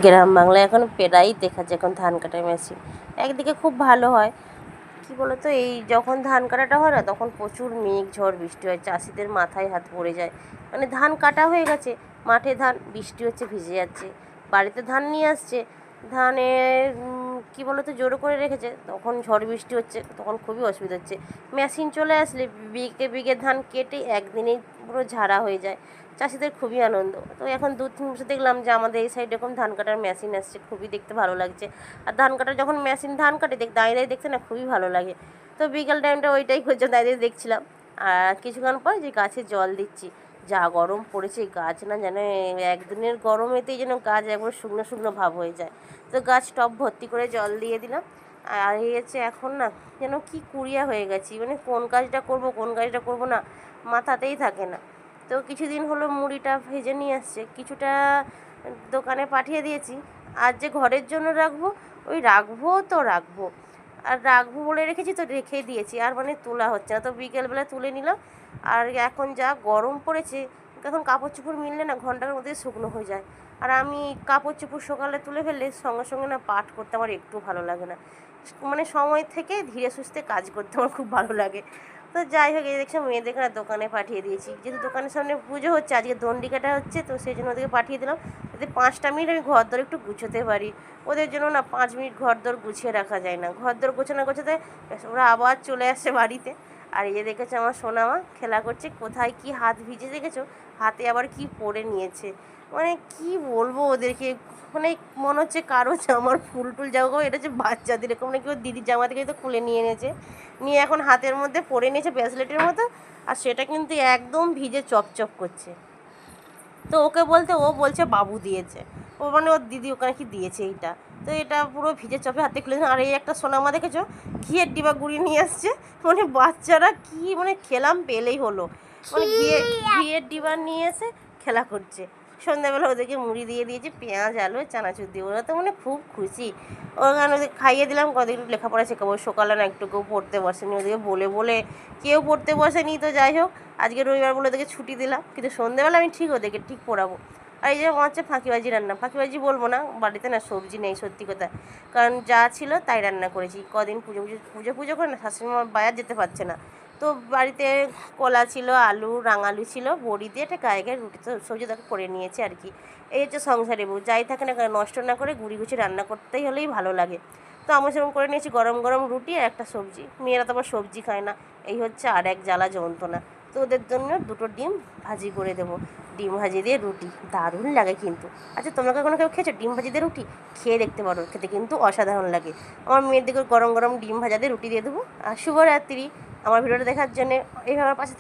গ্রাম বাংলায় এখন প্রায়ই দেখা যায় এখন ধান কাটার মেশিন। একদিকে খুব ভালো হয়, কী বলো তো, এই যখন ধান কাটাটা হয় না তখন প্রচুর মেঘ ঝড় বৃষ্টি হয়, চাষিদের মাথায় হাত পড়ে যায়। মানে ধান কাটা হয়ে গেছে, মাঠে ধান, বৃষ্টি হচ্ছে, ভিজে যাচ্ছে, বাড়িতে ধান নিয়ে আসছে, ধানের কী বলো তো জোরো করে রেখেছে, তখন ঝড় বৃষ্টি হচ্ছে, তখন খুবই অসুবিধা হচ্ছে। মেশিন চলে আসলে বিঘে বিঘে ধান কেটে একদিনেই পুরো ঝাড়া হয়ে যায়, চাষিদের খুবই আনন্দ। তো এখন 2-3 বছর দেখলাম যে আমাদের এই সাইডে এরকম ধান কাটার মেশিন আসছে, খুবই দেখতে ভালো লাগছে। আর ধান কাটার যখন মেশিন ধান কাটে দাঁড়িয়ে দাঁড়িয়ে দেখতে না খুবই ভালো লাগে। তো বিকেল টাইমটা ওইটাই করছে, দাঁড়িয়ে দেখছিলাম। আর কিছুক্ষণ পর যে গাছে জল দিচ্ছি, যা গরম পড়েছে গাছ না যেন একদিনের গরমেতেই যেন গাছ একবার শুকনো শুকনো ভাব হয়ে যায়। তো গাছ টব ভর্তি করে জল দিয়ে দিলাম। আর হচ্ছে এখন না যেন কি কুড়িয়া হয়ে গেছি, মানে কোন কাজটা করব কোন কাজটা করব না মাথাতেই থাকে না। তো কিছুদিন হলো মুড়িটা ভেজে নিয়ে আসছে, কিছুটা দোকানে পাঠিয়ে দিয়েছি। আর যে ঘরের জন্য রাখবো, ওই রাখবো আর রাখবো বলে রেখেছি, তো রেখেই দিয়েছি, আর মানে তোলা হচ্ছে না। তো বিকেলবেলা তুলে নিলাম। আর এখন যা গরম পড়েছে, এখন কাপড় চোপড় মিললে না ঘন্টার মধ্যে শুকনো হয়ে যায়। আর আমি কাপড় চোপড় সকালে তুলে ফেললে সঙ্গে সঙ্গে না পাট করতে আমার একটু ভালো লাগে না, মানে সময় থেকে ধীরে সুস্থে কাজ করতে আমার খুব ভালো লাগে। তো যাই হোক, এই দেখছি মেয়েদেরকে না দোকানে পাঠিয়ে দিয়েছি, যেহেতু দোকানের সামনে পুজো হচ্ছে, আজকে দণ্ডি কাটা হচ্ছে, তো সেই জন্য ওদেরকে পাঠিয়ে দিলাম, যাতে 5টা মিনিট আমি ঘর দর একটু গুছোতে পারি। ওদের জন্য না 5 মিনিট ঘর দর গুছিয়ে রাখা যায় না, ঘর দর গোছাতে ওরা আবার চলে আসছে বাড়িতে। আর এই যে দেখেছো আমার সোনামা খেলা করছে, কোথায় কি হাত ভিজে দেখেছো, হাতে আবার কি পরে নিয়েছে, মানে কি বলবো ওদেরকে, মানে মনে হচ্ছে কারো জামার ফুল টুল জামা, এটা হচ্ছে বাচ্চাদের, এরকম নাকি ওর দিদির জামা থেকে তো খুলে নিয়ে এনেছে, নিয়ে এখন হাতের মধ্যে পরে নিয়েছে ব্রেসলেটের মতো। আর সেটা কিন্তু একদম ভিজে চপচপ করছে। তো ওকে বলতে ও বলছে বাবু দিয়েছে, ও মানে ওর দিদি ওখানে কি দিয়েছে এইটা। তো এটা পুরো ভিজে চপে হাতে খুলেছে। আর এই একটা সোনামা দেখেছো ঘিয়ের ডিবা গুঁড়িয়ে নিয়ে আসছে, মানে বাচ্চারা কি মানে খেলাম পেলেই হলো, মানে ঘিয়ের ডিবা নিয়ে এসে খেলা করছে। সন্ধ্যাবেলা ওদেরকে মুড়ি দিয়ে দিয়েছি, পেঁয়াজ আলু চানাচুর দিয়ে, ওরা তো মানে খুব খুশি। ওখানে ওদের খাইয়ে দিলাম, কদিন একটু লেখাপড়া শেখাবো, সকালে না একটু কেউ পড়তে বসেনি, ওদেরকে বলে বলে কেউ পড়তে বসেনি। তো যাই হোক, আজকে রবিবার বলে ওদেরকে ছুটি দিলাম, কিন্তু সন্ধ্যেবেলা আমি ঠিক ওদেরকে ঠিক পড়াবো। আর এই যে আমার হচ্ছে ফাঁকিবাজি রান্না, ফাঁকিবাজি বলবো না, বাড়িতে না সবজি নেই সত্যি কথা, কারণ যা ছিল তাই রান্না করেছি। কদিন পুজো করে না শাশুড়ি মা বাজার যেতে পারছে না, তো বাড়িতে কলা ছিল, আলু রাঙালু ছিল, বড়ি দিয়ে একটা গায়ে গায়ে রুটি তো সবজি তাকে করে নিয়েছে আর কি। এই হচ্ছে সংসারে বউ, যাই থাকে না নষ্ট না করে গুড়ি গুছি রান্না করতেই হলেই ভালো লাগে। তো আমি সেরকম করে নিয়েছি গরম গরম রুটি আর একটা সবজি, মেয়েরা তো আবার সবজি খায় না, এই হচ্ছে আর এক জ্বালা যন্ত্রণা। তো ওদের জন্য 2টো ডিম ভাজি করে দেবো, ডিম ভাজি দিয়ে রুটি দারুণ লাগে কিন্তু। আচ্ছা তোমরা কখনো কেউ খেয়েছো ডিম ভাজি দিয়ে রুটি? খেয়ে দেখতে পারো, খেতে কিন্তু অসাধারণ লাগে। আমার মেয়েদেরকে গরম গরম ডিম ভাজা দিয়ে রুটি দিয়ে দেবো। আর শুভরাত্রি। আমার ভিডিওটা দেখার জন্য এইভাবে পাশে